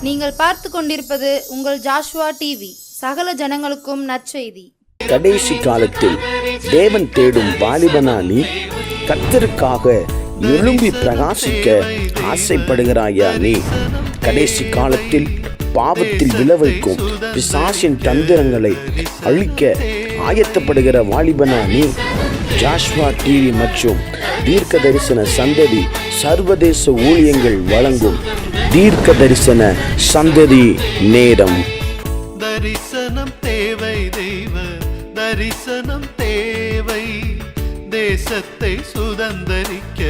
நீங்கள் பார்த்து கொண்டிருப்பது உங்கள் ஜாஷுவா டிவி. சகல ஜனங்களுக்கும் நற்செய்தி. கடைசி காலத்தில் தேவன் தேடும் வாலிபனா நீ? கர்த்தருக்காக எழும்பி பிரகாசிக்க ஆசைப்படுகிறாயா நீ? கடைசி காலத்தில் பாவத்தில் விளைவிக்கும் பிசாசின் தந்திரங்களை அழிக்க ஆயத்தப்படுகிற வாலிபனா நீ? ஜாஷ்வா டிவி மற்றும் தீர்க்க தரிசன சந்ததி சர்வதேச ஊழியங்கள் வழங்கும் தீர்க்க தரிசன சந்ததி நேரம். தரிசனம் தேவை, தெய்வ தரிசனம் தேவை, தேசத்தை சுதந்தரிக்க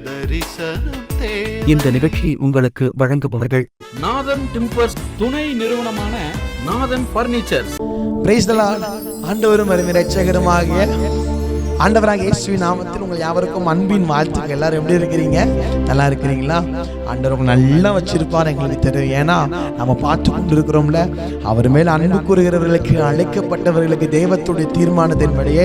தரிசனம் தேவை. இந்த நிகழ்ச்சி உங்களுக்கு வழங்குபவர்கள் நாதன் டிம்பர்ஸ் துணை நிறுவனமான நாதன் பர்னிச்சர்ஸ். Praise the Lord. ஆண்டவரும் அருமை இரட்சகருமாகிய ஆண்டவராகிய இயேசுவின் நாமத்தில் உங்கள் யாவருக்கும் அன்பின் வாழ்த்துக்கள். எல்லாரும் எப்படி இருக்கிறீங்க? நல்லா இருக்கிறீங்களா? ஆண்டவர் நல்லா வச்சிருப்பார், எங்களுக்கு தெரியும். ஏன்னா நம்ம பார்த்து கொண்டு இருக்கிறோம்ல, அவர் மேல் அன்பு கூறுகிறவர்களுக்கு, அழைக்கப்பட்டவர்களுக்கு தெய்வத்துடைய தீர்மானத்தின்படியே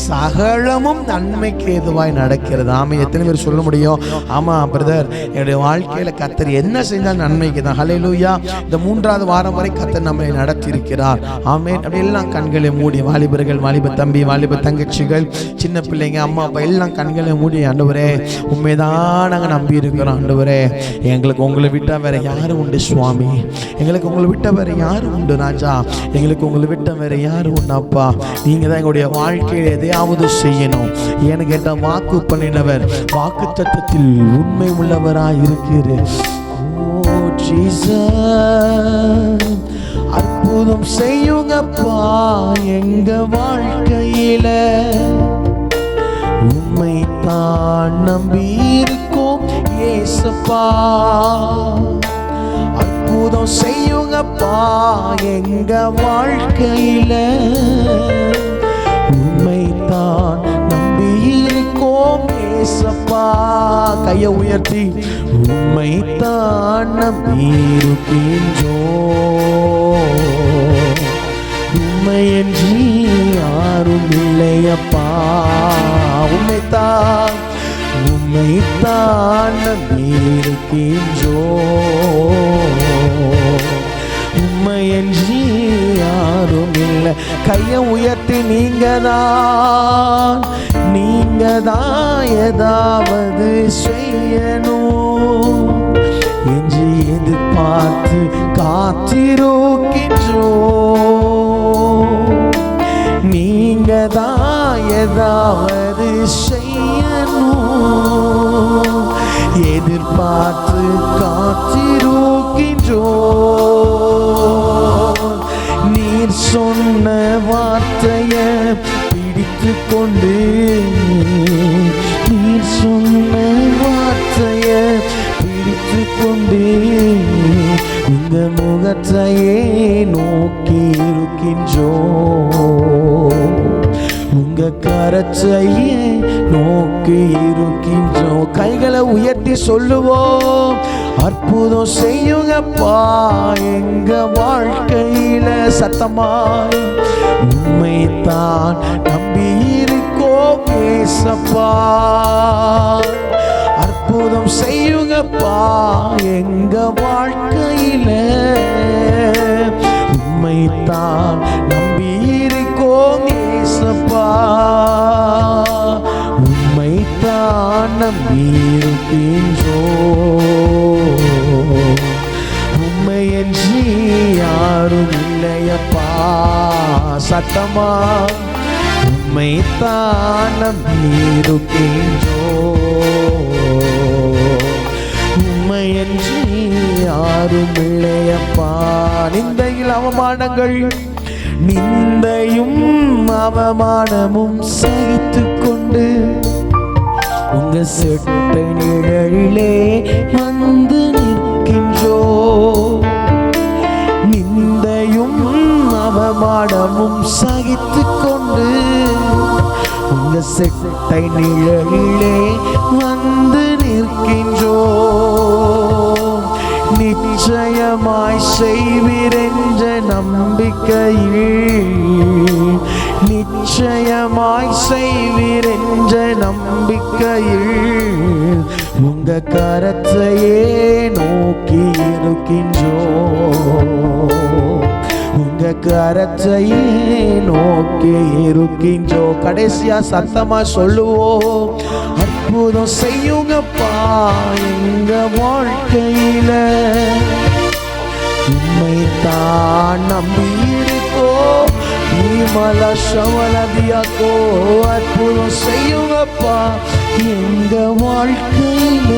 சகலமும் நன்மைக்கு ஏதுவாய் நடக்கிறது. ஆமா, எத்தனை பேர் சொல்ல முடியும்? ஆமா பிரதர், என்னுடைய வாழ்க்கையில கர்த்தர் என்ன செஞ்சால் நன்மைக்கு தான். ஹல்லேலூயா. இந்த 3வது வாரம் வரை கர்த்தர் நம்மை நடத்தி இருக்கிறார். ஆமென். அப்படி எல்லாம் கண்களை மூடி, வாலிபர்கள், வாலிப தம்பி, வாலிப தங்கச்சிகள், சின்ன பிள்ளைங்க, அம்மா அப்பா எல்லாம் கண்களை மூடி, ஆண்டவரே உண்மைதான் நாங்கள் நம்பி இருக்கிறோம். ஆண்டவரே, எங்களுக்கு உங்களை விட்டா வேற யாரும் உண்டு சுவாமி, எங்களுக்கு உங்களை விட்ட வேற யாரும் உண்டு ராஜா, எங்களுக்கு உங்களை விட்ட வேற யாரும் உண்டு அப்பா. நீங்க தான் எங்களுடைய வாழ்க்கையில் எதையாவது செய்யணும். ஏன்னு கேட்டால் வாக்கு பண்ணினவர் வாக்கு தத்தத்தில் உண்மை உள்ளவராய் இருக்கிறார். ஓ ஜீசஸ், அற்புதம் செய்யுங்கப்பா எங்க வாழ்க்கையில, உம்மை தான் நம்பி இருக்கோம் ஏசப்பா. அற்புதம் செய்யுங்கப்பா எங்க வாழ்க்கையில, உம்மை தான் நம்பி இருக்கோம் ஏசப்பா. கையை உயர்த்தி, உம்மை தான் நம்பி இருக்கின்றோம், உம்மையன்றி யாரும் இல்லையப்பா. உம்மைத்தான் நம்பி இருக்கின்றோம், உம்மையன்றி யாரும் இல்லை. கையை உயர்த்தி, நீங்க தான் ஏதாவது செய்யணும் என்று எதிர்பார்த்து காத்திருக்கின்றோம். நீங்க தான் ஏதாவது செய்யணும் எதிர்பார்த்து காத்திருக்கின்றோம். நீர் சொன்ன வார்த்தைய பிடித்து கொண்டு, நீர் சொன்ன வார்த்தைய பிடித்து கொண்டு உங்க முகத்தையே நோக்கி இருக்கின்றோம், உங்க கரத்தையே நோக்கி இருக்கின்றோம். கைகளை உயர்த்தி சொல்லுவோம், அற்புதம் செய்யுங்கப்பா எங்க வாழ்க்கையில. சத்தமாய், உம்மை தான் நம்பி இருக்கோம் ஏசப்பா. அற்புதம் செய்யுங்கப்பா எங்க வாழ்க்கையில, உம்மை தான் நம்பி இருக்கோம் ஏசப்பா. உம்மை தான் நம்பி இருக்கின்றோம், உம்மையன்றி யாரும் இல்லையப்பா. சத்தமா, உம்மை தான் நம்பி இருக்கின்றோம், உம்மையன்றி யாரும் இல்லையப்பா. நிந்தையில் அவமானங்கள், நிந்தையும் அவமானமும் சகித்து கொண்டு உங்க செட்டை நிழலிலே வந்து நிற்கின்றோம். நிந்தையும் அவமானமும் சகித்து கொண்டு உங்க செட்டை நிழலிலே வந்து நிற்கின்றோம். நிச்சயமாய் செய்வீரென்ற நம்பிக்கையில், நிச்சயமாய் செய்வீரென்ற நம்பிக்கையில் உங்க கரத்தையே நோக்கி இருக்கின்றோம். உங்க கரத்தையே நோக்கி இருக்கின்றோ. கடைசியா சத்தமா சொல்லுவோம், அற்புதம் செய்யுங்கப்பா எங்க வாழ்க்கையில, உண்மை தான் நம்பி இருக்கோ நீமலசவலதியாக்கோ. அற்புதம் செய்யுங்கப்பா எங்க வாழ்க்கையில,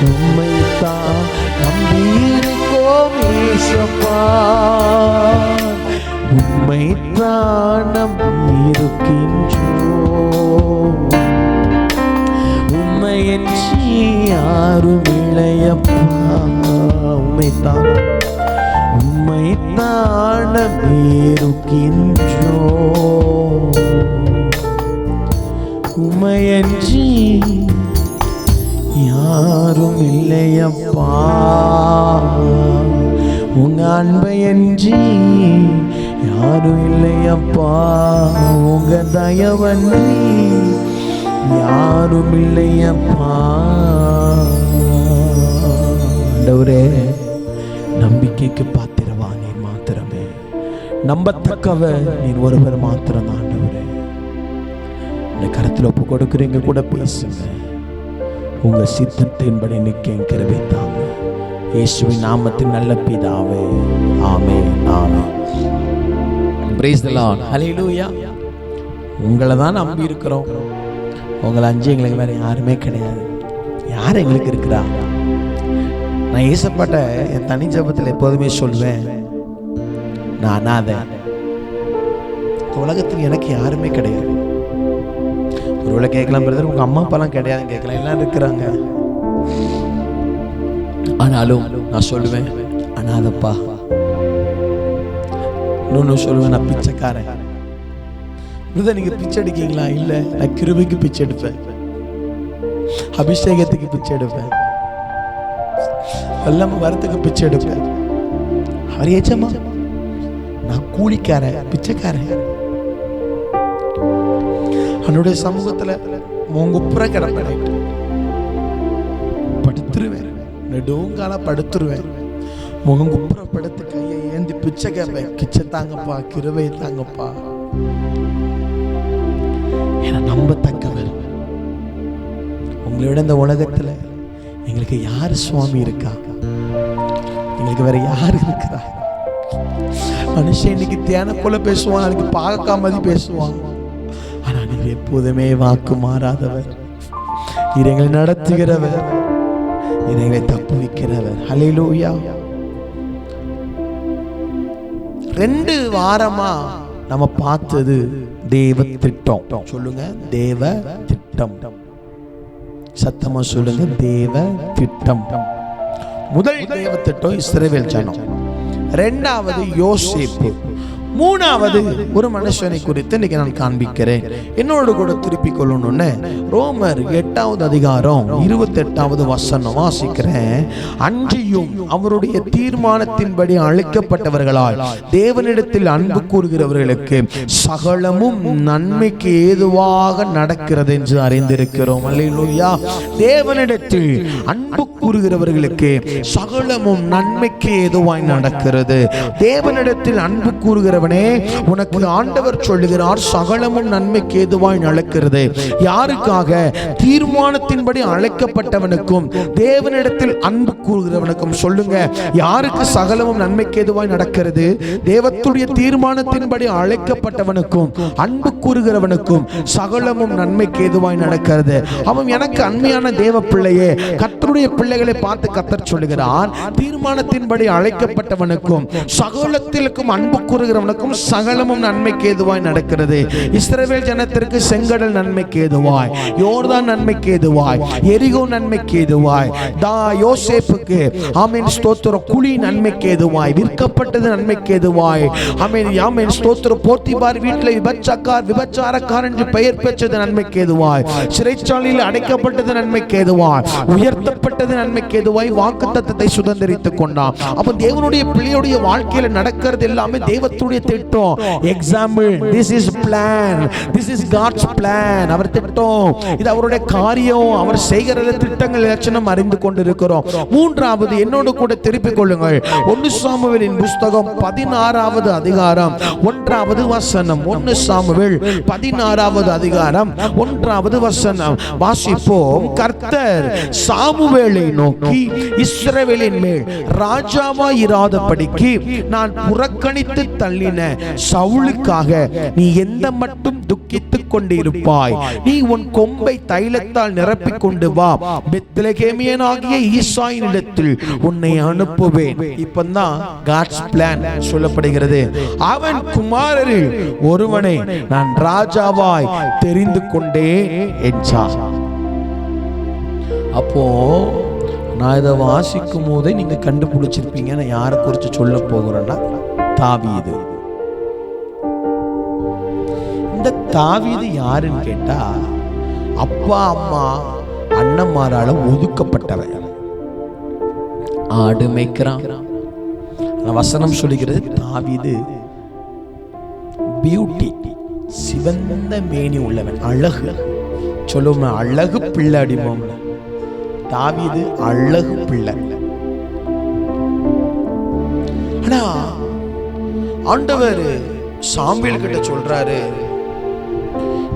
உண்மை தான் நம்பி இருக்கோ ஏசப்பா, உண்மை தான் நம்பி இருக்கின்றோம். உண்மையின்றி யாரும் இல்லையப்பா, உண்மைத்தான் உண்மைத்தான் நம்பி இருக்கின்றோம். உண்மையின்றி யாரும் இல்லையப்பா, உங்க அன்பையன்றி யாரும் இல்லையப்பா, உங்க தயவன்றி யாரும் இல்லையப்பா. ஆண்டவரே, நம்பிக்கைக்கு பாத்திரவா நீர் மாத்திரமே, நம்பத்தக்கவ நீர் ஒருவர் மாத்திரம். ஆண்டவரே, இந்த கருத்தில் ஒப்பு கொடுக்குறீங்க, கூட பேசுங்க. உங்க சித்தத்தின்படி நிற்க கிருபை தாங்க. இயேசுவின் நாமத்தின் நல்ல பிதாவே, ஆமென், ஆமென். பிரைஸ் தி லார்ட், ஹல்லேலூயா. உங்களை தான் நம்பி இருக்கிறோம். உங்களை அஞ்சு எங்களுக்கு வேற யாருமே கிடையாது. யார் எங்களுக்கு இருக்கிறா? நான் ஏசப்பாட்ட என் தனி ஜபத்தில் எப்போதுமே சொல்வேன், நான் அனாதை, உலகத்தில் எனக்கு யாருமே கிடையாது. ஒருவேளை கேட்கலாம், பிரதர் உங்க அம்மா அப்பாலாம் கிடையாதுன்னு கேட்கலாம், எல்லாம் இருக்கிறாங்க. ஆனாலும் நான் சொல்லுவேன் அனாதப்பா. இன்னொன்னு சொல்லுவேன், நான் பிச்சைக்காரன். பிரதர் நீங்க பிச்சை எடுக்கீங்களா? இல்ல, நான் கிருபைக்கு பிச்சை எடுப்பேன், அபிஷேகத்துக்கு பிச்சை எடுப்பேன், வல்லமை வரத்துக்கு பிச்சை எடுப்பேன். அவர் ஏச்சமா, நான் கூலிக்காரன், பிச்சைக்காரன். அவனுடைய சமூகத்துல மூங்குப்புற கிடப்பேன், படுத்துருவேன், நெடுங்கால படுத்துருவேன், முகங்குப்புற படுத்து கையை ஏந்தி பிச்சை கேட்பேன். கிச்சை தாங்கப்பா, கிருபை தாங்கப்பா, என நம்பத்தக்கவர். உங்களை விட இந்த உலகத்துல எங்களுக்கு யாரு சுவாமி இருக்கா? எங்களுக்கு வேற யாரு இருக்கிறா? மனுஷன் இன்னைக்கு தேனை போல பேசுவான், நாளைக்கு பாகக்கா மாதிரி பேசுவான். ஆனா நீர் எப்போதுமே வாக்கு மாறாதவர், நீர் எங்களை நடத்துகிறவர், நீர் எங்களை தப்புவிக்கிறவர். ஹல்லேலூயா. 2 வாரமா நம்ம பார்த்தது தேவ திட்டம். சொல்லுங்க, தேவ திட்டம். சத்தமா சொல்லுங்க, தேவ திட்டம். முதல் தேவ திட்டம் இஸ்ரவேல் ஜனம், 2வது யோசேப்பு, 3வது ஒரு மனுஷனை குறித்து இன்னைக்கு நான் காண்பிக்கிறேன். என்னோடு கூட திருப்பிக் கொள்ளணும்னு ரோமர் 8வது அதிகாரம் 28வது வசனம் வாசிக்கிறேன். அன்றியும் அவருடைய தீர்மானத்தின்படி அழைக்கப்பட்டவர்களால் தேவனிடத்தில் அன்பு கூறுகிறவர்களுக்கு சகலமும் நன்மைக்கு ஏதுவாக நடக்கிறது என்று அறிந்திருக்கிறோம். அல்லேலூயா. தேவனிடத்தில் அன்பு கூறுகிறவர்களுக்கு சகலமும் நன்மைக்கு ஏதுவாய் நடக்கிறது. தேவனிடத்தில் அன்பு கூறுகிற உனக்கு ஆண்டவர் சொல்லுகிறார், சகலமும் நன்மைக்கு ஏதுவாய் நடக்கிறது. யாருக்காக? தீர்மானத்தின்படி அழைக்கப்பட்டவனுக்கும் தேவனிடத்தில் அன்பு கூறுகிறவனுக்கும். சொல்லுங்க, யாருக்கு சகலமும் நன்மைக்கு ஏதுவாய் நடக்கிறது? தேவத்துடைய தீர்மானத்தின்படி அழைக்கப்பட்டவனுக்கும் அன்பு கூறுகிறவனுக்கும் சகலமும் நன்மைக்கு ஏதுவாய் நடக்கிறது. அவன் எனக்கு அன்மையான தேவ பிள்ளையே, கர்த்தருடைய பிள்ளைகளை பார்த்து கர்த்தர் சொல்லுகிறார், தீர்மானத்தின்படி அழைக்கப்பட்டவனுக்கும் சகலத்திற்கும் அன்பு கூறுகிறவனுக்கும் சகலமும் நன்மைக்கு ஏதுவாய் நடக்கிறது. இஸ்ரவேல் ஜனத்திற்கு செங்கடல் நன்மைக்கு ஏதுவாய், யோர்தான் நன்மைக்கு ஏதுவாய், எரிகோ நன்மைக்கு ஏதுவாய், யோசேப்புக்கு ஆமென் ஸ்தோத்திரம் குழி நன்மைக்கு ஏதுவாய், விற்கப்பட்டது நன்மைக்கு ஏதுவாய், ஆமென் ஆமென் ஸ்தோத்திரம் போத்திபார் வீட்டில் விபச்சாரக்காரன் என்று பெயர் பெற்றது நன்மைக்கு ஏதுவாய், சிறைச்சாலையில் அடைக்கப்பட்டது நன்மைக்கு ஏதுவாய், உயர்த்தப்பட்டது நன்மைக்கு ஏதுவாய், வாக்குத்தத்தத்தை சுதந்திரித்துக் கொண்டான். அப்ப தேவனுடைய பிள்ளையுடைய வாழ்க்கையில நடக்கிறது எல்லாமே தேவத்துடைய திட்டம். Example, this is plan, this is God's plan. அவர் திட்டம், இது அவருடைய காரியம், அவர் செய்கிற திட்டங்கள் லட்சணம் அறிந்து கொண்டிருக்கிறோம். மூன்றாவது, என்னோடு கூட திருப்பிக் கொள்ளுங்கள், 1 சாமுவேலின் புஸ்தகம் 16வது அதிகாரம் 1வது வசனம். 1 சாமுவேல் 16வது அதிகாரம் 1வது வசனம் வாசிப்போம். கர்த்தர் சாமுவேலை நோக்கி, இஸ்ரவேலின் மேல் ராஜாவாய் இராதபடிக்கு நான் புறக்கணித்து தள்ளின சவுலுக்காக நீ எந்த மட்டும் துக்கித்துக் கொண்டிருப்பாய்? நீ உன் கொம்பை தைலத்தால் நிரப்பிக் கொண்டு வா, பெத்லகேமியனாகிய ஈசாயினிடத்தில் உன்னை அனுப்புவேன். இப்பதான் காட்ஸ் பிளான் சொல்லப்படுகிறது. அவன் குமாரரில் ஒருவனை நான் ராஜாவாய் தெரிந்து கொண்டேன் என்றார். அப்போ நான் இதை வாசிக்கும் போதே நீங்க கண்டுபிடிச்சிருப்பீங்க நான் யாரை குறித்து சொல்ல போகிறேன்னா தாவீது. இந்த தாவீது யாருன்னு கேட்டா, அப்பா அம்மா அண்ணன்மாரால ஒதுக்கப்பட்டவன். ஆடு மேய்க்கிறான். வசனம் சொல்லுகிறது தாவீது பியூட்டி, சிவந்த மேனி உள்ளவன், அழகு. சொல்லுவோம், அழகு பிள்ளை அடிமோம். தாவீது அழகு பிள்ளை. ஆனா ஆண்டவர் சாமுவேல் கிட்ட சொல்றாரு,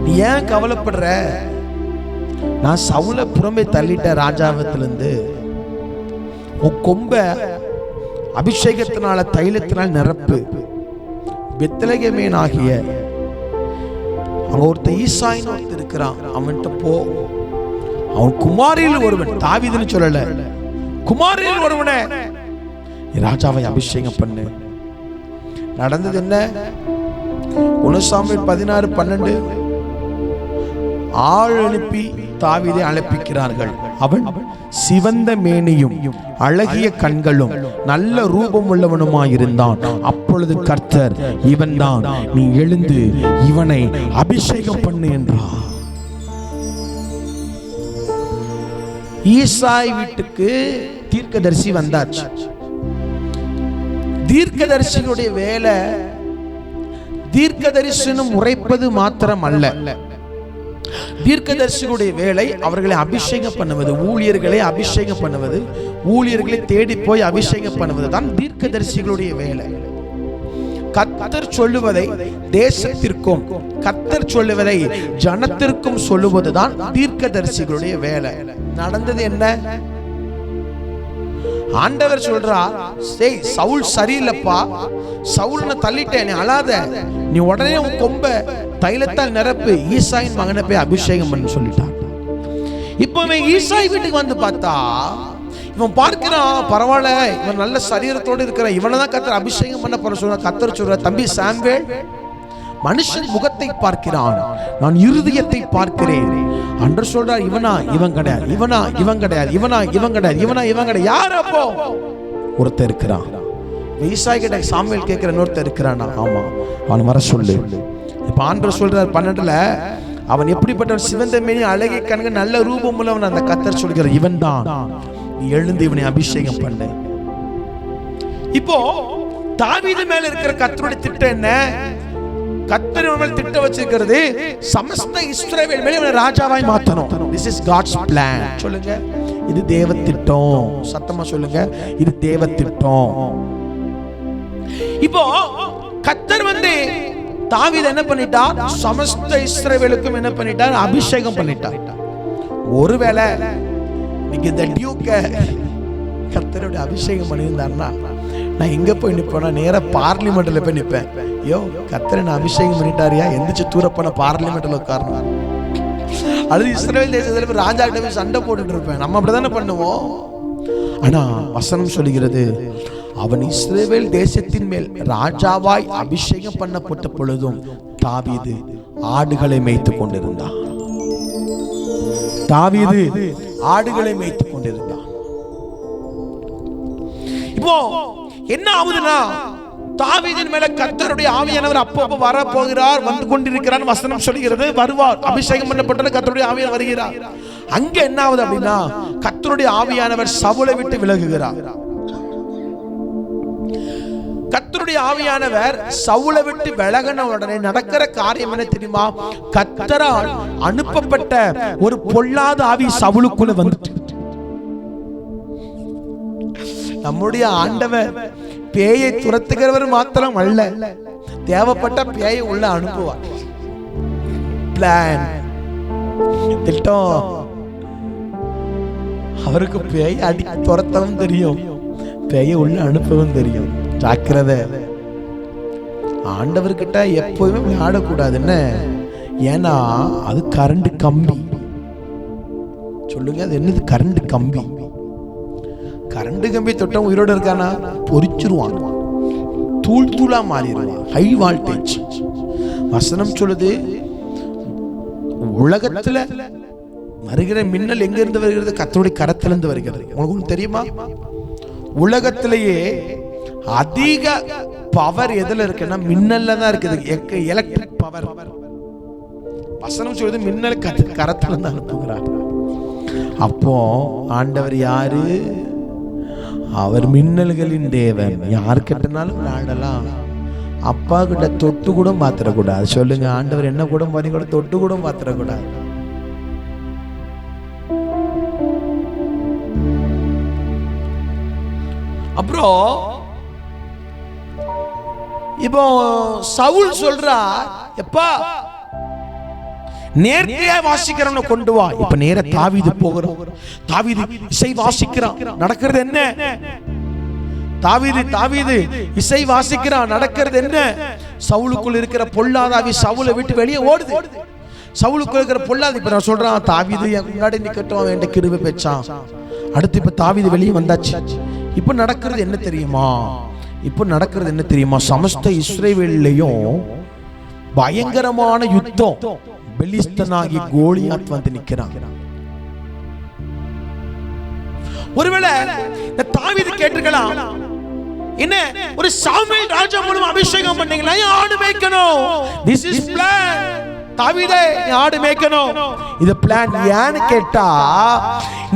நீ ஏன் கவலைப்படுற? நான் சவுல புறமே தள்ளிட்ட ராஜாவத்திலிருந்து. உன் கொம்ப அபிஷேகத்தினால தைலத்தினால் நிரப்பு. பெத்லகேமியன் ஆகிய அங்க ஒருத்தர் ஈசாயின்னு ஒருத்தர் இருக்கிறான், அவன்கிட்ட போ. அவன் குமாரில் ஒருவன், தாவீதுன்னு சொல்லல, குமாரில் ஒருவனை ராஜாவை அபிஷேகம் பண்ணு. நடந்தது என்ன? 1 சாமுவேல் 16:12 ஆள் அனுப்பி தாவீதை அழைப்பிக்கிறார்கள். அவன் சிவந்த மேனியும் அழகிய கண்களும் நல்ல ரூபம் உள்ளவனுமாயிருந்தான். அப்பொழுது கர்த்தர், இவன் தான், நீ எழுந்து இவனை அபிஷேகம் பண்ணு என்றார். ஈசாய் வீட்டுக்கு தீர்க்கதரிசி வந்தாச்சு. தீர்க்கதரிசியுடைய வேலை தீர்க்கதரிசனம் உரைப்பது மாத்திரம் அல்ல. தீர்க்கதரிசிகளுடைய வேலை அவர்களை அபிஷேகம் பண்ணுவது, ஊழியர்களை அபிஷேகம் பண்ணுவது, ஊழியர்களை தேடி போய் அபிஷேகம் பண்ணுவது தான் தீர்க்கதரிசிகளுடைய வேலை. கர்த்தர் சொல்லுவதை தேசத்திற்கும் கர்த்தர் சொல்லுவதை ஜனத்திற்கும் சொல்லுவதுதான் தீர்க்கதரிசிகளுடைய வேலை. நடந்தது என்ன? ஆண்டவர் சொல்றார், சவுல் சரியில்லைப்பா, சவுல்னை தள்ளிட்டேன், அழாத, நீ உடனே உன் கொம்ப தைலத்தால் நிரப்பு, ஈசாயின் மகனை போய் அபிஷேகம் பண்ணு சொல்லிட்டான். இப்பவே ஈசாய் வீட்டுக்கு வந்து பார்த்தா இவன் பார்க்கிறான், பரவாயில்ல, இவன் நல்ல சரீரத்தோடு இருக்கிறான், இவனை தான் கர்த்தர் அபிஷேகம் பண்ண போற சொல்ற. கர்த்தர் சொல்ற, தம்பி சாமுவேல், மனுஷன் முகத்தை பார்க்கிறான், நான் இருதயத்தை பார்க்கிறேன். அன்றர் சொல்றார், இவனா இவன் கிடையாது, இவனா இவன் கிடையாது, இவனா இவன் கிடையாது, இவனா இவன் கிடையாது. யார் அப்போ? ஒருத்தர் இருக்கிறான். ஈசாய் கிட்ட சாமுவேல் கேட்கிற ஒருத்தர் இருக்கிறானா? ஆமா, அவன் வர சொல்லு. இப்ப ஆண்டவர் சொல்றார் 12, அவன் எப்படிப்பட்டவன்? சிவந்த மேனி, அழகிய கண்கள், நல்ல ரூபம் உள்ளவன். அந்த கர்த்தர் சொல்கிறார், இவன் தான், நீ எழுந்து இவனை அபிஷேகம் பண்ணு. இப்போ தாவீது மேல இருக்கிற கர்த்தருடைய திட்டம் என்ன? கர்த்தர் மேல திட்டம் வச்சிருக்கிறது, சமஸ்த இஸ்ரவேல் மேல இவனை ராஜாவாய் மாத்தணும். This is God's plan. சொல்லுங்க, இது தேவ திட்டம். சத்தமா சொல்லுங்க, இது தேவ திட்டம். இப்போ கர்த்தர் வந்து தாவீது என்ன பண்ணிட்டார்? சமஸ்த இஸ்ரவேலுக்கும் என்ன பண்ணிட்டார்? அபிஷேகம் பண்ணிட்டார். ஒருவேளை நீங்க இந்த டியூக்க கர்த்தருடைய அபிஷேகம் பண்ணியிருந்தாருன்னா நான் எங்க போய் நிற்பேன்னா நேரா பார்லிமெண்ட்ல போய் நிற்பேன். ஐயோ, கர்த்தரை நான் அபிஷேகம் பண்ணிட்டாரியா, எந்திரிச்சு தூரப்போன பார்லிமெண்ட்ல உட்காரணும். அது இஸ்ரவேல் தேசத்துல போய் ராஜா கிட்ட போய் சண்டை போட்டுட்டு இருப்பேன். நம்ம அப்படிதானே பண்ணுவோம். ஆனா வசனம் சொல்லுகிறது, அவன் இஸ்ரவேல் தேசத்தின் மேல் ராஜாவாய் அபிஷேகம் பண்ணப்பட்ட பொழுதும் தாவீது ஆடுகளை மேய்த்துக் கொண்டிருந்தான். தாவீது ஆடுகளை மேய்த்துக் கொண்டிருந்தான். இப்போ என்ன ஆகுதுன்னா, தாவீதின் மேல கர்த்தருடைய ஆவியானவர் அப்பப்போ வர போகிறார், வந்து கொண்டிருக்கிறார். வசனம் சொல்லுகிறது, வருவார், அபிஷேகம் பண்ணப்பட்ட கர்த்தருடைய ஆவியானவர் வருகிறார். அங்க என்ன ஆகுது அப்படின்னா, கர்த்தருடைய ஆவியானவர் சவுலை விட்டு விலகுகிறார். கர்த்தருடைய ஆவியானவர் சவுலை விட்டு விலகின உடனே நடக்கிற காரியம் என்ன தெரியுமா? கர்த்தரால் அனுப்பப்பட்ட ஒரு பொல்லாத ஆவி சவுலுக்குள்ள வந்துட்டு. நம்முடைய ஆண்டவர் பேயை துரத்துகிறவர் மாத்திரம் அல்ல, தேவைப்பட்ட பேயை உள்ள அனுப்புவார். பிளான், திட்டம். அவருக்கு பேய் அடி துரத்தவும் தெரியும், பேயை உள்ள அனுப்பவும் தெரியும். ஜாக்கிரதை. ஆண்டவர்கிட்ட எப்போதுமே விளையாடக்கூடாதுன்னு. ஏன்னா அது கரண்ட் கம்பி. சொல்லுங்க, அது என்னது? கரண்ட் கம்பி. கரண்ட் கம்பி தொட்ட உயிரோடு இருக்கானா? பொறிச்சிருவான், தூள் தூளா மாறிடுவான். High voltage. வசனம் சொல்லுது, உலகத்துல வருகிற மின்னல் எங்க இருந்து வருகிறது? கர்த்தருடைய கரத்திலிருந்து வருகிறது. உங்களுக்கு தெரியுமா? உலகத்திலேயே அதிக பவர் எதுல இருக்குன்னா மின்னல்ல தான் இருக்குது. Electric power. வசனம் சொல்றது மின்னல் கரத்துல இருந்து அனுப்புகிறார். அப்போ ஆண்டவர் யாரு? அவர் மின்னல்களின் தேவன். யார் கிட்டனாலும் விளையாடலாம். அப்பா கிட்ட தொட்டு கூட மாத்திரக்கூடாது. சொல்லுங்க, ஆண்டவர் என்ன கூட பண்ணி கூட தொட்டு கூட மாத்திரக்கூடாது. அப்புறம் இப்போ சவுல் சொல்றா, எப்பா நேர்த்தியா வாசிக்கிறவனை கொண்டு வா. இப்ப நேர தாவீது போகிறோம். தாவீது இசை வாசிக்கிறான். நடக்கிறது என்ன? தாவீது இசை வாசிக்கிறான். நடக்கிறது என்ன? சவுலுக்குள் இருக்கிற பொல்லாதாவி சவுலை விட்டு வெளியே ஓடுது. சவுலுக்குள் இருக்கிற பொல்லாது இப்ப நான் சொல்றான், தாவீது என் முன்னாடி நிக்கட்டும், அவன் என்கிட்ட கிருபை பெற்றான். அடுத்து இப்ப தாவீது வெளியே வந்தாச்சு. இப்ப நடக்கிறது என்ன தெரியுமா? இப்ப நடக்கிறது என்ன தெரியுமா? சமஸ்த இஸ்ரவேலையும் பயங்கரமான யுத்தம். பெலிஸ்தனாகி கோலியாத் வந்து நிக்கிறான். ஒருவேளை இந்த தாவீது கேட்டிருக்கலாம், என்ன ஒரு சாமுவேல் ராஜா மூலம் அபிஷேகம் பண்ணீங்களா? ஆடு மேய்க்கணும். This is plan. தாவீதே, நீ ஆடு மேய்க்கணும். இது பிளான். ஏன்னு கேட்டா,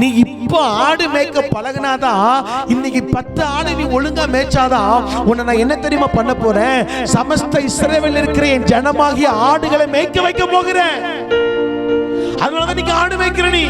நீ இப்ப ஆடு மேய்க்க பழகினாதான் இன்னைக்கு 10 ஆடு நீ ஒழுங்கா மேய்ச்சாதான் உன்னை நான் என்ன தெரியுமா பண்ண போறேன்? சமஸ்த இஸ்ரவேல் இருக்கிற என் ஜனமாகிய ஆடுகளை மேய்க்க வைக்க போகிறேன். அதனாலதான் நீங்க ஆடு மேய்க்கிற. நீ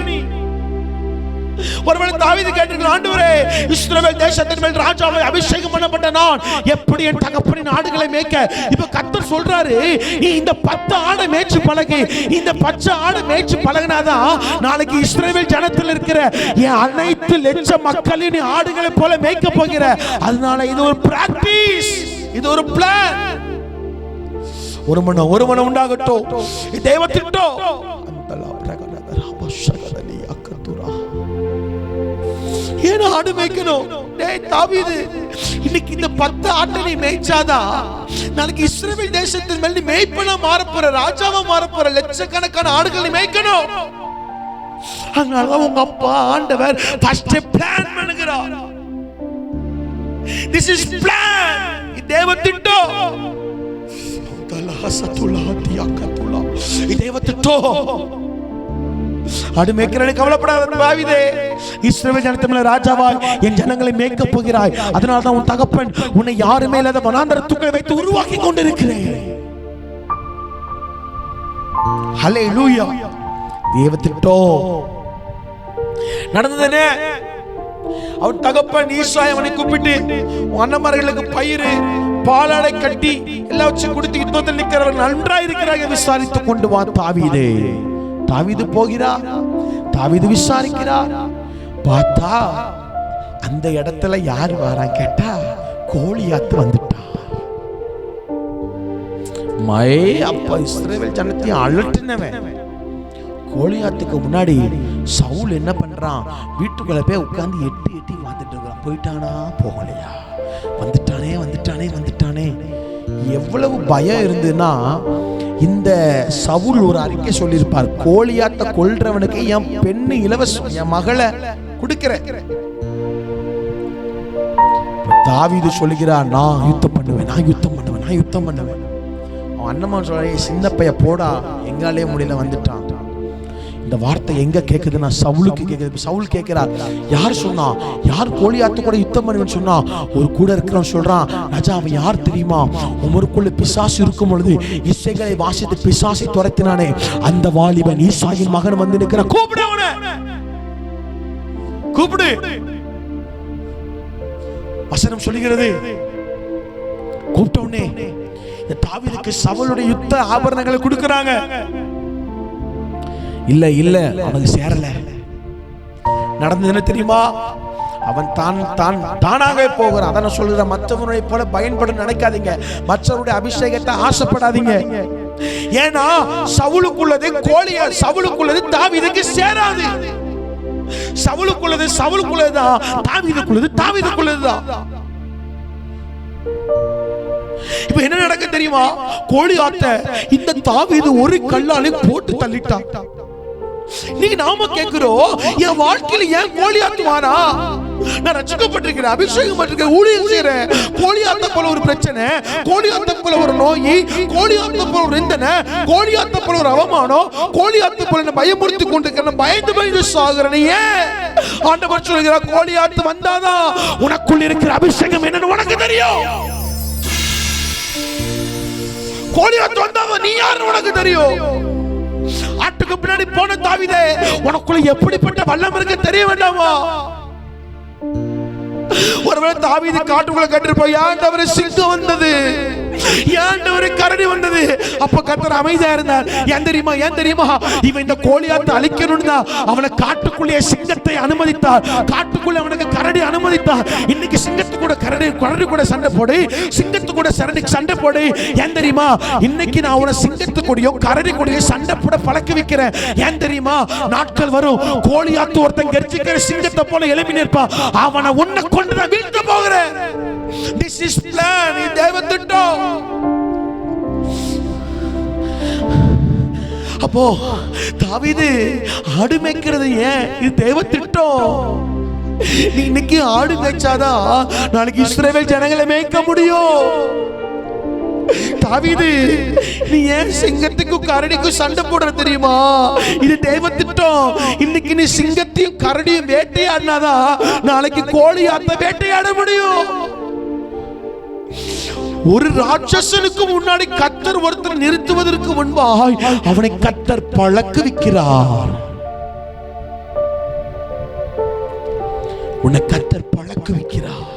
ஒருவேளை தாவீது கேட்டிருக்கலாம், ஆண்டவரே இஸ்ரவேல் தேசத்தின் மேல் ராஜாவை அபிஷேகம் பண்ணப்பட்ட நான் எப்படி என் தகப்பனின் ஆடுகளை மேய்க்க? இப்ப கர்த்தர் சொல்றாரு, நீ இந்த 10 ஆடை மேய்ச்சி பழகு. இந்த 10 ஆடை மேய்ச்சி பழகினாதான் நாளைக்கு இஸ்ரவேல் ஜனத்தில் இருக்கிற என் அனைத்து லட்ச மக்களையும் நீ ஆடுகளை போல மேய்க்க போகிற. அதனால இது ஒரு பிராக்டிஸ், இது ஒரு பிளான். ஒரு மனம் உண்டாகட்டும். தெய்வத்திட்டோ ஏன் ஆடு மேய்க்கணும்? தாவீது, இன்னைக்கு இந்த 10 ஆட்டை நீ மேய்ச்சாதான் நாளைக்கு இஸ்ரவேல் தேசத்தின் மேல் நீ மேய்ப்பனா மாறப்போற, ராஜாவா மாறப்போற. லட்சக்கணக்கான ஆடுகள் நீ மேய்க்கணும். அதனாலதான் உங்க அப்பா ஆண்டவர் ஃபர்ஸ்ட் பிளான் பண்ணுகிறார். This is plan. தேவ திட்டம். தேவ திட்டம். ஆடு மேய்க்கிறவனை கவலைப்படாத தாவீதே, இஸ்ரவேல் ஜனத்தின் மேல் ராஜாவாய் என் ஜனங்களை மேய்க்க போகிறாய். அதனால்தான் உன் தகப்பன் உன்னை யாருமே இல்லாத வனாந்தரத்துக்குள்ளே வைத்து உருவாக்கி கொண்டிருக்கிறேன். ஹல்லேலூயா. தேவத்திட்டோ நடந்ததுனே. அவர் தகப்பன் ஈசாய் அவனை கூப்பிட்டு, உன் அண்ணன்மார்களுக்கு பயிறு பாலாடை கட்டி எல்லாம் வச்சு கொடுத்து யுத்தத்தில் நிற்கிறவர்கள் நன்றாய் இருக்கிறார்கள் விசாரித்து கொண்டு வா. தாவீதே. தாவீது போகிறார். தாவீது விசாரிக்கிறார். பார்த்தா அந்த இடத்துல யார் வரா கேட்டா கோலியாத் வந்துட்டா. அப்ப இஸ்ரவேல் ஜனத்தை அலட்டினவன். கோலியாத்துக்கு முன்னாடி சவுல் என்ன பண்றான்? வீட்டுக்குள்ள போய் உட்கார்ந்து எட்டி வந்துட்டு இருக்கான். போயிட்டானா போகலையா? வந்துட்டானே. எவ்வளவு பயம் இருந்துன்னா, இந்த சவுல் ஒரு அறிக்கை சொல்லியிருப்பார், கோலியாத்தை கொல்றவனுக்கு என் பெண்ணு இலவசம், என் மகளை கொடுக்கிற. தாவீது சொல்லுகிறார், நான் யுத்தம் பண்ணுவேன். அவன் அண்ணமான் சொல்ற, சின்ன பைய போடா, எங்காலே முடியல வந்துட்டான். இந்த வார்த்தை எங்க கேக்குதுன்னா சவுலுக்கு கேக்குது. சவுல் கேட்கிறார், யார் சொன்னா, யார் கோலியாத்து கூட யுத்தம் பண்ணுவேன்னு சொன்னா? ஒரு கூட இருக்கிறவன் சொல்றான், ராஜா அவன் யார் தெரியுமா? உமருக்குள்ள பிசாசு இருக்கும் பொழுது இசைகளை வாசித்து பிசாசை துரத்தினானே அந்த வாலிபன் ஈசாயின் மகன் வந்து நிற்கிற. கூப்பிடு அவனை, கூப்பிடு. வசனம் சொல்லுகிறது, கூப்பிட்ட உடனே தாவீதுக்கு சவுலுடைய யுத்த ஆபரணங்களை கொடுக்கறாங்க. இல்ல இல்ல அவனுக்கு சேரல. நடந்தது என்ன தெரியுமா? அவன் தானாகவே போகிறான். அதான் நான் சொல்றேன், மற்றவனுடைய போல பயன்பட நினைக்காதீங்க, மற்றவருடைய அபிஷேகத்தை ஆசைப்படாதீங்க. ஏன்னா சவுலுக்குள்ளது கோலியா, சவுலுக்குள்ளது தாவீதுக்கு சேராது. சவுலுக்குள்ளதுதான், தாவீதுக்குள்ளதுதான். இப்ப என்ன நடக்க தெரியுமா? கோலியாத்த இந்த தாவீது ஒரு கல்லாலே போட்டு தள்ளிட்டான். நீங்க நாம கேக்குறோம், என் வாழ்க்கையில ஏன் கோலியாத்து வாரா? நான் ரட்சிக்கப்பட்டிருக்கிறேன், அபிஷேகம் பட்டிருக்கிறேன், ஊழியம் செய்றேன். கோலியாத்த போல ஒரு பிரச்சனை, கோலியாத்த போல ஒரு நோய், கோலியாத்த போல ஒரு நிந்தனை, கோலியாத்த போல ஒரு அவமானம், கோலியாத்த போல என்ன பயமுறுத்தி கொண்டிருக்கிறேன், பயந்து சாகுறேன். ஏன் ஆண்டவர் சொல்கிறார், கோலியாத்து வந்தாதான் உனக்குள்ள இருக்கிற அபிஷேகம் என்னன்னு உனக்கு தெரியும். கோலியாத்து வந்தாதான் நீ யாருன்னு உனக்கு தெரியும். ஆட்டுக்கு பின்னாடி போன தாவீதே, உனக்குள்ள எப்படிப்பட்ட வல்லம் இருக்கு தெரிய வேண்டாமா? ஒருவேளை தாவீது காட்டுக்குள்ள கட்டிருப்போம், ஆண்டவரே சிங்கம் வந்தது, ஆண்டவரே கரடி வந்தது. அப்ப கர்த்தர் அமைதியா இருந்தார். ஏன் தெரியுமா? இவன் இந்த கோலியாத்தை அழிக்கணும்னு தான் அவனை காட்டுக்குள்ளே சிங்கத்தை அனுமதித்தார், காட்டுக்குள்ள அவனுக்கு கரடி அனுமதித்தார். இன்னைக்கு சிங்கத்து கூட கரடி கூட சண்டை போடு, சிங்கத்து கூட சண்டை போடு. ஏன் தெரியுமா? இன்னைக்கு நான் அவனை சிங்கத்து கூடயும் கரடி கூடயும் சண்டை போட பழக்க வைக்கிறேன். ஏன் தெரியுமா? நாட்கள் வரும், கோலியாத்து ஒருத்தன் கர்ஜிக்கிற சிங்கத்தை போல எழுப்பி நிற்பான். அவனை உன்னை கொண்டு நான் வீழ்த்த போகிறேன். This is plan. இது தேவ திட்டம். அப்போ தாவீது ஆடு மேய்க்கிறது ஏன்? இது தேவ திட்டம். நீ இன்னைக்கு ஆடு மேய்ச்சாதான் நாளைக்கு இஸ்ரவேல் ஜனங்களை மேய்க்க முடியும். தாவீது, நீ ஏன் சிங்கத்துக்கும் கரடிக்கும் சண்டை போடுற தெரியுமா? இது தேவ திட்டம். இன்னைக்கு நீ சிங்கத்தையும் கரடியும் வேட்டையாடினாதான் நாளைக்கு கோலியாத்தை வேட்டையாட முடியும். ஒரு ராட்சசனுக்கு முன்னாடி கர்த்தர் ஒருத்தர் நிறுத்துவதற்கு முன்பாய் அவனை கர்த்தர் பழக்க வைக்கிறார். உன்னை கர்த்தர் பழக்க வைக்கிறார்.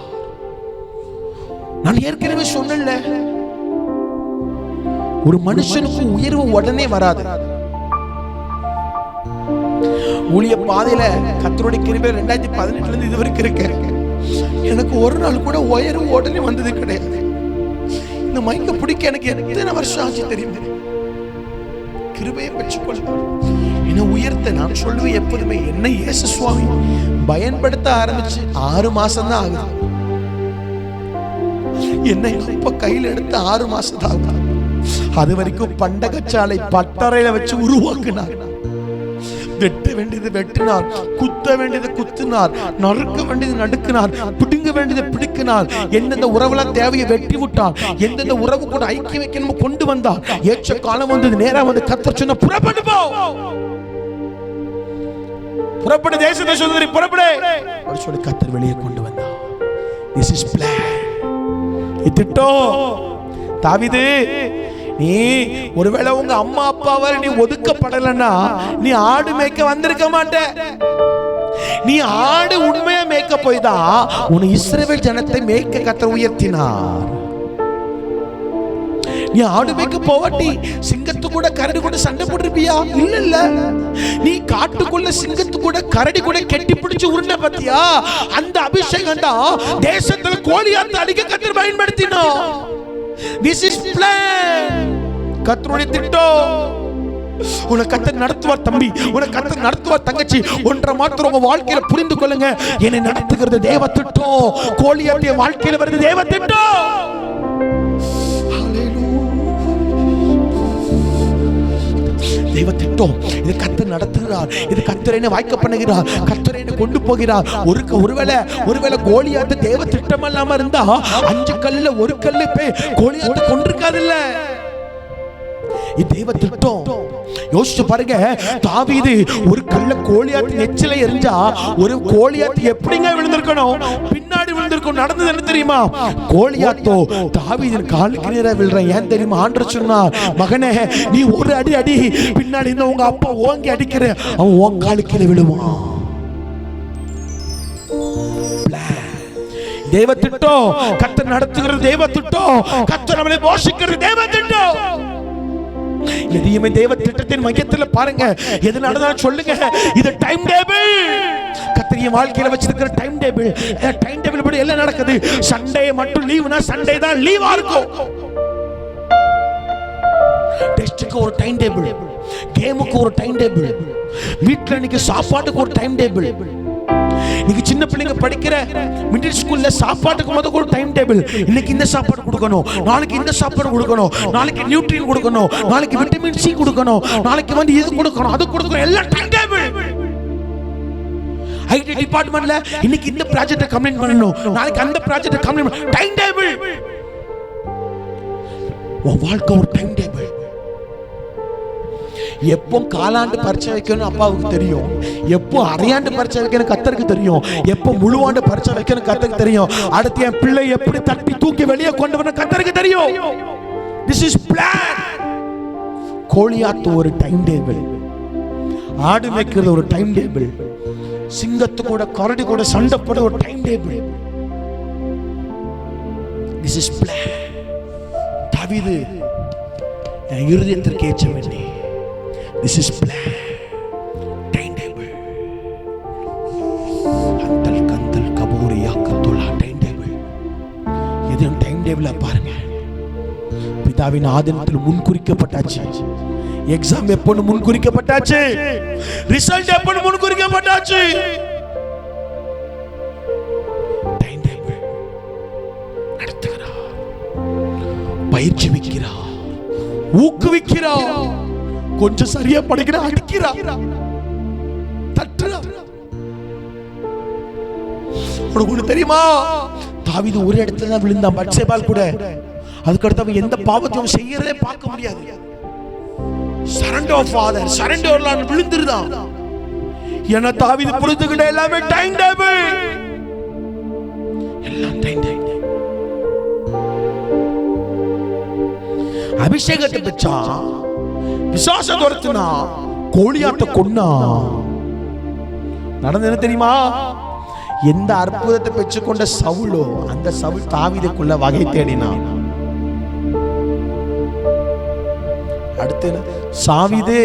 நான் ஏற்கனவே சொன்னேன்ல, ஒரு மனுஷனுக்கு உயர்வு உடனே வராது. ஊழிய பாதையில கர்த்தருடைய கிருபை 2018 இருந்து இதுவரைக்கும் இருக்கேன். எனக்கு ஒரு நாள் கூட உயர்வு உடனே வந்தது கிடையாது. இந்த மைக்க பிடிக்க எனக்கு எத்தனை வருஷம் ஆச்சு தெரியுமா? கிருபையை பெற்றுக்கொள்ள என்ன உயர்த்த நான் சொல்லுவேன் எப்போதுமே, என்ன இயேசு சுவாமி பயன்படுத்த ஆரம்பிச்சு 6 மாசம் தான் ஆகுது. என்னை இப்ப கையில் எடுத்து 6 மாசம் தான் ஆகுது. அது வரைக்கும் பண்டகச்சாலை பட்டறையில வச்சு உருவாக்குனார். வெட்ட வேண்டியது வெட்டினார், குத்த வேண்டியது குத்தினார், நறுக்க வேண்டியது நடுக்கினார், பிடுங்க வேண்டியது பிடிக்கினார். எந்தெந்த உறவுல தேவையை வெட்டி விட்டார், எந்தெந்த உறவு கூட ஐக்கியம் வைக்கணும் கொண்டு வந்தார். ஏற்ற காலம் வந்தது, நேரா வந்து கர்த்தர் சொன்ன புறப்படு போ, புறப்படு, தேசத்தை சுதந்திரி புறப்படு அப்படி சொல்லி கர்த்தர் வெளியே கொண்டு வந்தார். This is plan. திட்டம். தாவீது, நீ ஒருவேளை உங்க அம்மா அப்பாவால் நீ ஒதுக்கப்படலன்னா நீ ஆடு மேய்க்க வந்திருக்க மாட்ட. நீ ஆடு உண்மையா மேய்க்க போய்தான் உன்னை இஸ்ரவேல் ஜனத்தை மேய்க்க கர்த்தர் உயர்த்தினார். நீ ஆடு மேய்க்க போவாட்டி சிங்கத்து கூட கரடி கூட சண்டை போட்டிருப்பியா? இல்ல, நீ காட்டுக்குள்ள சிங்கத்து கூட கரடி கூட கெட்டி பிடிச்சு உருண்ட பத்தியா? அந்த அபிஷேகம் தான் தேசத்துல கோலியாத்தை அடிக்க கர்த்தர் பயன்படுத்தினோம். This is plan. கர்த்தருடைய திட்டம். உன்னை கர்த்தர் நடத்துவார் தம்பி, உன்னை கர்த்தர் நடத்துவார் தங்கச்சி. ஒன்றை மாத்திரம் உங்க வாழ்க்கையில புரிந்து கொள்ளுங்க, என்னை நடத்துகிறது தேவ திட்டம். கோலியாத்திய வாழ்க்கையில வருது தேவ திட்டம். தேவ திட்டம். இது கர்த்தர் நடத்துகிறார், இது கர்த்தர் என்ன வாய்க்க பண்ணுகிறார், கர்த்தர் என்ன கொண்டு போகிறார். ஒருவேளை கோலியாத்து தேவ திட்டம் இல்லாம இருந்தா 5 கல்லுல 1 கல்லு போய் கோலியாத்து கொண்டிருக்காது. இல்ல, தேவ திட்டம். யோசிச்சு பாருங்க, தாவீது ஒரு கல்ல கோலியாத்து நெச்சில எரிஞ்சா ஒரு கோலியாத்து எப்படிங்க விழுந்திருக்கணும்? பின்னாடி விழுந்திருக்கும். நடந்தது என்ன தெரியுமா? கோலியாத்தோ தாவீதின் காலுக்கு நேரா விழுறான். ஏன் தெரியுமா? ஆண்டவர் சொன்னார், மகனே நீ ஒரு அடி அடி, பின்னாடி இருந்த உங்க அப்பா ஓங்கி அடிக்கிற, அவன் உன் காலுக்கு விழுவான். தேவ திட்டம். கர்த்தர் நடத்துகிறது தேவ திட்டம். கர்த்தர் நம்மளை போஷிக்கிறது தேவ திட்டம். எதையுமே தேவ திட்டத்தின் மையத்தில் பாருங்க. எது நடந்தாலும் சொல்லுங்க, இது டைம் டேபிள். கர்த்தர் வாழ்க்கையில வச்சிருக்கிற டைம் டேபிள். டைம் டேபிள் படி எல்லாம் நடக்குது. சண்டே மட்டும் லீவுனா சண்டே தான் லீவா இருக்கும். டெஸ்டுக்கு ஒரு டைம் டேபிள், கேமுக்கு ஒரு டைம் டேபிள், வீட்டுல இன்னைக்கு சாப்பாட்டுக்கு ஒரு டைம் டேபிள். நீங்க சின்ன பிள்ளைங்க படிக்கிற மிடில் ஸ்கூல்ல சாப்பாட்டுக்கு முதல்ல ஒரு டைம் டேபிள். இன்னைக்கு இந்த சாப்பாடு கொடுக்கணும், நாளைக்கு இந்த சாப்பாடு கொடுக்கணும், நாளைக்கு நியூட்ரியன் கொடுக்கணும், நாளைக்கு விட்டமின் சி கொடுக்கணும், நாளைக்கு வந்து இது கொடுக்கணும், அது கொடுக்கணும், எல்லாம் டைம் டேபிள். ஐடி டிபார்ட்மென்ட்ல இன்னைக்கு இந்த ப்ராஜெக்ட்டை கம்ப்ளீட் பண்ணணும், நாளைக்கு அந்த ப்ராஜெக்ட்டை கம்ப்ளீட் பண்ணணும். Time table. வாழ்க்கை ஒரு டைம் டேபிள். எப்போ காலாண்டு பரீட்சை வைக்கணும் அப்பாவுக்கு தெரியும், எப்போ அரையாண்டு பரீட்சை வைக்கணும் கர்த்தருக்கு தெரியும், எப்போ முழுவாண்டு பரீட்சை வைக்கணும் கர்த்தருக்கு தெரியும், அடுத்து என் பிள்ளை எப்படி தட்டி தூக்கி வெளியே கொண்டு வரணும் கர்த்தருக்கு தெரியும். This is plan. கோலியாத்து ஒரு டைம் டேபிள், ஆடு மேய்க்கிறது ஒரு டைம் டேபிள், சிங்கத்து கூட கரடி கூட சண்டை போட ஒரு time table. This is plan. தாவீது என் இருதயத்திற்கு ஏற்ற வேண்டி. This is plan. Time table. அந்தல் கந்தல் கபூரியா கத்துலா time table. எதுவும் time table பாருங்க. பிதாவின் ஆதினத்தில் முன்குறிக்கப்பட்டாச்சு. எக்ஸாம் எப்போ முன்குறிக்கப்பட்டாச்சு, ரிசல்ட் எப்போ முன்குறிக்கப்பட்டாச்சு. time table நடத்துகிறார், பயிற்சி வைக்கிறார், ஊக்குவிக்கிறார். கொஞ்சம் சரியா படிக்கிற அடிக்கிறா, தட்டுறா. உனக்கு தெரியுமா, தாவீது ஒரு இடத்துல தான் விழுந்தான், பத்சேபாள் கூட. அதுக்கடுத்து அவன் எந்த பாவத்தையும் செய்யறதே பார்க்க முடியாது. சரண்டர் ஃபாதர் சரண்டர்லாம் விழுந்துருதான். ஏன்னா தாவீது புரிஞ்சுக்கிட்ட எல்லாமே டைம் டேபிள், எல்லாம் டைம் டேபிள். அபிஷேகத்தை பெற்றா, விசுவாச துரத்துனா, கோலியாத்தை கொன்னா. நடந்தது என்ன தெரியுமா? எந்த அற்புதத்தை பெற்றுக்கொண்ட சவுலோ அந்த சவுல் தாவீதுக்குள்ள வகை தேடினான். அடுத்து சாவீது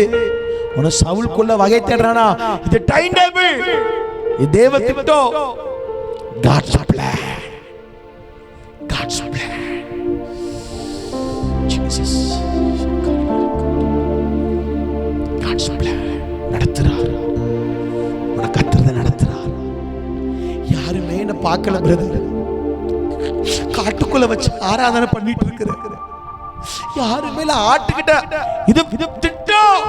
உன சவுலுக்குள்ள வகை தேடுறானா, இது டைம் டேபிள், இது தேவ திட்டம். God's plan. God's plan. Jesus. நடத்துறார், உனக்கு கர்த்தர் நடத்துறார். யாருமே என்ன பார்க்கல பிரதர், காட்டுக்குள்ள வச்சு ஆராதனை பண்ணிட்டு இருக்கிற யாருமே ஆட்டுக்கிட்ட இது திட்டம்.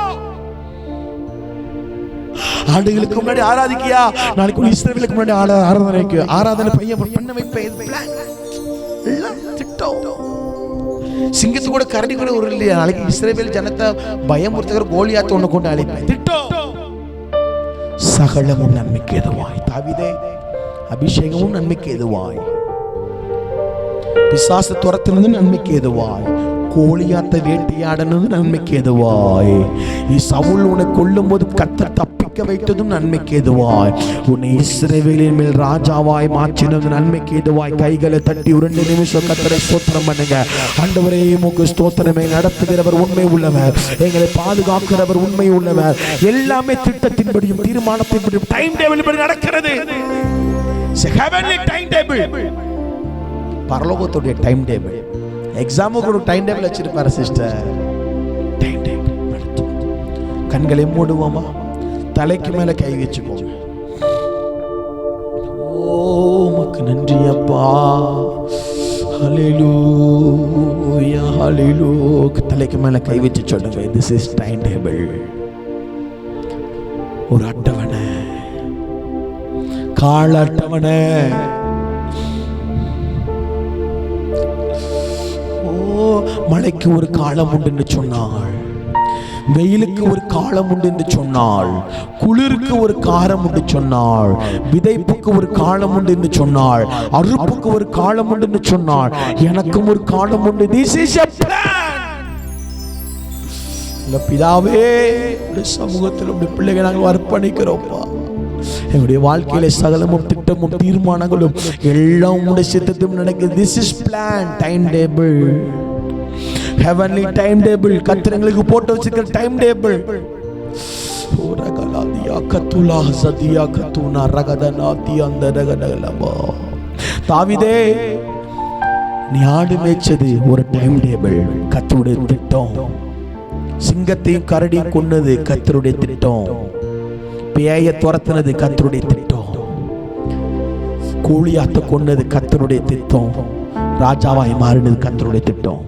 ஆண்டுகளுக்கு முன்னாடி ஆராதிக்கியா, நாளைக்கு இஸ்ரவேலுக்கு முன்னாடி ஆராதனை பையன் பண்ண வைப்பேன். திட்டம். சிங்கத்து கூட கரடி கூட ஒரு இல்லையா, நாளைக்கு இஸ்ரவேல் ஜனத்தை பயமுறுத்துகிற கோலியாத்து ஒண்ணு கொண்டு அழைப்பேன். திட்டம். சகலமும் நன்மைக்கு எதுவாய். தாவீதே, அபிஷேகமும் நன்மைக்கு எதுவாய், பிசாசு துரத்துனது நன்மைக்கு எதுவாய், கோலியாத்தை வேட்டையாடனது நன்மைக்கு எதுவாய், சவுல் உன்னை கொல்லும் போது கர்த்தர் தப்பிக்க வைத்ததும் நன்மைக்கு எதுவாய், உன்னை இஸ்ரவேலின் மேல் ராஜாவாய் மாற்றினது நன்மைக்கு எதுவாய். கைகளை தட்டி 2 நிமிஷம் கர்த்தரை ஸ்தோத்திரம் பண்ணுங்க. ஆண்டவரே உமக்கு ஸ்தோத்திரமே. நடத்துகிறவர் உண்மை உள்ளவர், எங்களை பாதுகாக்கிறவர் உண்மை உள்ளவர். எல்லாமே திட்டத்தின்படியும் தீர்மானத்தின்படியும் டைம் டேபிள் படி நடக்கிறது. ஹெவன்லி டைம் டேபிள், பரலோகத்துடைய டைம் டேபிள். எக்ஸாமுக்கு ஒரு டைம் டேபிள் வச்சிருப்பாரு சிஸ்டர். டைம் டேபிள் நடத்தும். கண்களை மூடுவோமா, தலைக்கு மேல கை வச்சுக்கோங்க. ஓ உமக்கு நன்றி அப்பா, ஹல்லேலூயா ஹல்லேலூயா. தலைக்கு மேல கை வச்சு சொல்லுங்க, திஸ் இஸ் டைம் டேபிள். ஒரு அட்டவணை, கால அட்டவணை. மழைக்கு ஒரு காலம் உண்டு சொன்னாள், வெயிலுக்கு ஒரு காலம் உண்டு என்று சொன்னாள், குளிருக்கு ஒரு காலம் உண்டு சொன்னாள், விதைப்புக்கு ஒரு காலம் உண்டு என்று சொன்னாள், அறுப்புக்கு ஒரு காலம் உண்டு என்று சொன்னாள். எனக்கும் ஒரு காலம் உண்டு. This is a plan. பிதாவே, சமூகத்தில் உடைய பிள்ளைகளை நாங்கள் அர்ப்பணிக்கிறோம்ப்பா. எங்களுடைய வாழ்க்கையில சகலமும் திட்டமும் தீர்மானங்களும் எல்லாம் உங்களுடைய சித்தத்தும் நடக்குது. This is plan, time table, heavenly time table. கர்த்தர் எங்களுக்கு போட்டு வச்சிருக்கிற டைம் டேபிள். தாவீதே, நீ ஆடு மேய்ச்சது ஒரு டைம் டேபிள், கர்த்தருடைய திட்டம். சிங்கத்தையும் கரடியும் கொன்னது கர்த்தருடைய திட்டம். பேயை துரத்தினது கர்த்தருடைய திட்டம். கோழியாத்த கொன்னது கர்த்தருடைய திட்டம். ராஜாவாய் மாறினது கர்த்தருடைய திட்டம்.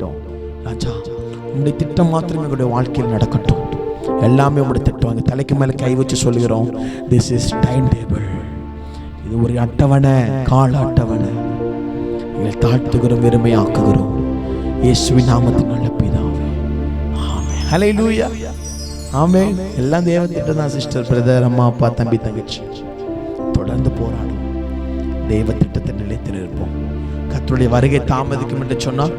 ராஜா, உங்களுடைய திட்டம் மாத்திரம் எங்களுடைய வாழ்க்கையில் நடக்கட்டும். எல்லாமே உங்களுடைய திட்டம். அங்கே தலைக்கு மேலே கை வச்சு சொல்லுகிறோம், திஸ் இஸ் டைம் டேபிள். இது ஒரு அட்டவணை, கால அட்டவணை. எங்களை தாழ்த்துகிறோம், வெறுமையாக்குகிறோம். இயேசுவின் நாமத்தின் நல்ல பிதாவே, ஆமென். ஹல்லேலூயா, ஆமென். எல்லாம் தேவ திட்டம் தான் சிஸ்டர், பிரதர், அம்மா, அப்பா, தம்பி, தங்கச்சி. தொடர்ந்து போராடும், தேவ திட்டத்தை நிலைத்து இருப்போம். கர்த்தருடைய வருகை தாமதிக்கும் என்று சொன்னால்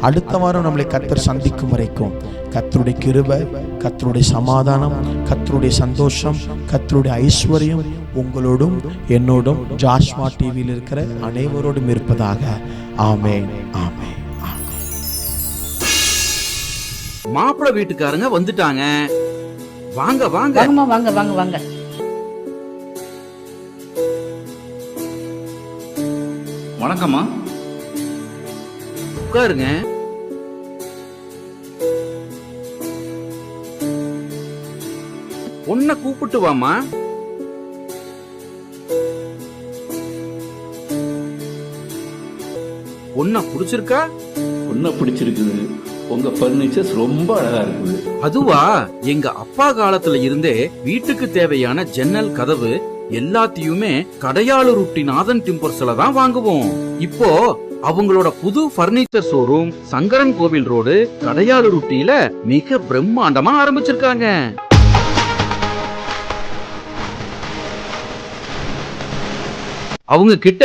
அடுத்த வாரம் நம்மளை கர்த்தர் சந்திக்கும் வரைக்கும் கர்த்தருடைய கிருபை, கர்த்தருடைய சமாதானம், கர்த்தருடைய சந்தோஷம், கர்த்தருடைய ஐஸ்வர்யம் உங்களோடும் என்னோடும் ஜாஷ்வா டிவியில் இருக்கிற அனைவரோடும் இருப்பதாக. ஆமென், ஆமென், ஆமென். மாப்பிள்ளை வீட்டுக்காரங்க வந்துட்டாங்க. வாங்க வாங்க வாங்க வாங்க வாங்க. வணக்கம்மா, உட்காருங்க. பொண்ண கூப்பிட்டு வாமா. பொண்ண பிடிச்சிருக்கா? பொண்ண பிடிச்சிருக்குது. உங்க பர்னிச்சர்ஸ் ரொம்ப அழகா இருக்குது. அதுவா, எங்க அப்பா காலத்துல இருந்தே வீட்டுக்கு தேவையான ஜன்னல், கதவு எல்லாத்தையுமே கடையாளு ருட்டி நாதன் டிம்பர்ஸ்ல தான் வாங்குவோம். இப்போ அவங்களோட புது பர்னிச்சர் ஷோரூம் சங்கரன் கோவில் ரோடு கடையாளு ருட்டியில மிக பிரம்மாண்டமா ஆரம்பிச்சிருக்காங்க. அவங்க கிட்ட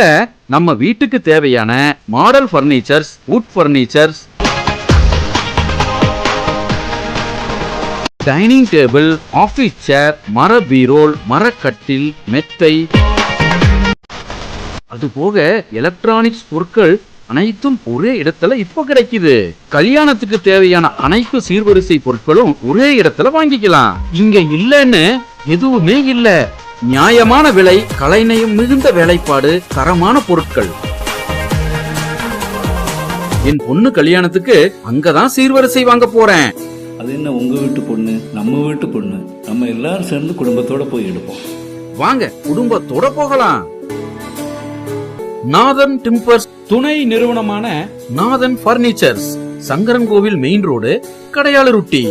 நம்ம வீட்டுக்கு தேவையான model furnitures, wood furnitures, dining table, office chair, மர பீரோல், மரக்கட்டில், மெத்தை, அது போக எலக்ட்ரானிக்ஸ் பொருட்கள் அனைத்தும் ஒரே இடத்துல இப்போ கிடைக்குது. கல்யாணத்துக்கு தேவையான அனைத்து சீர்வரிசை பொருட்களும் ஒரே இடத்துல வாங்கிக்கலாம். இங்க இல்லன்னு எதுவுமே இல்ல. நியாயமான விலை, கலைநயம் மிகுந்த வேலைப்பாடு, தரமான பொருட்கள். என் பொண்ணு கல்யாணத்துக்கு அங்கதான் சீர்வரிசை வாங்க போறேன். அது என்ன, உங்க வீட்டு பொண்ணு, நம்ம வீட்டு பொண்ணு, நம்ம எல்லாரும் சேர்ந்து குடும்பத்தோட போய் எடுப்போம். வாங்க, குடும்பத்தோட போகலாம். நாதன் டிம்பர்ஸ் துணை நிறுவனமான நாதன் பர்னிச்சர்ஸ், சங்கரன் கோவில் மெயின் ரோடு, கடையாளு ருட்டி.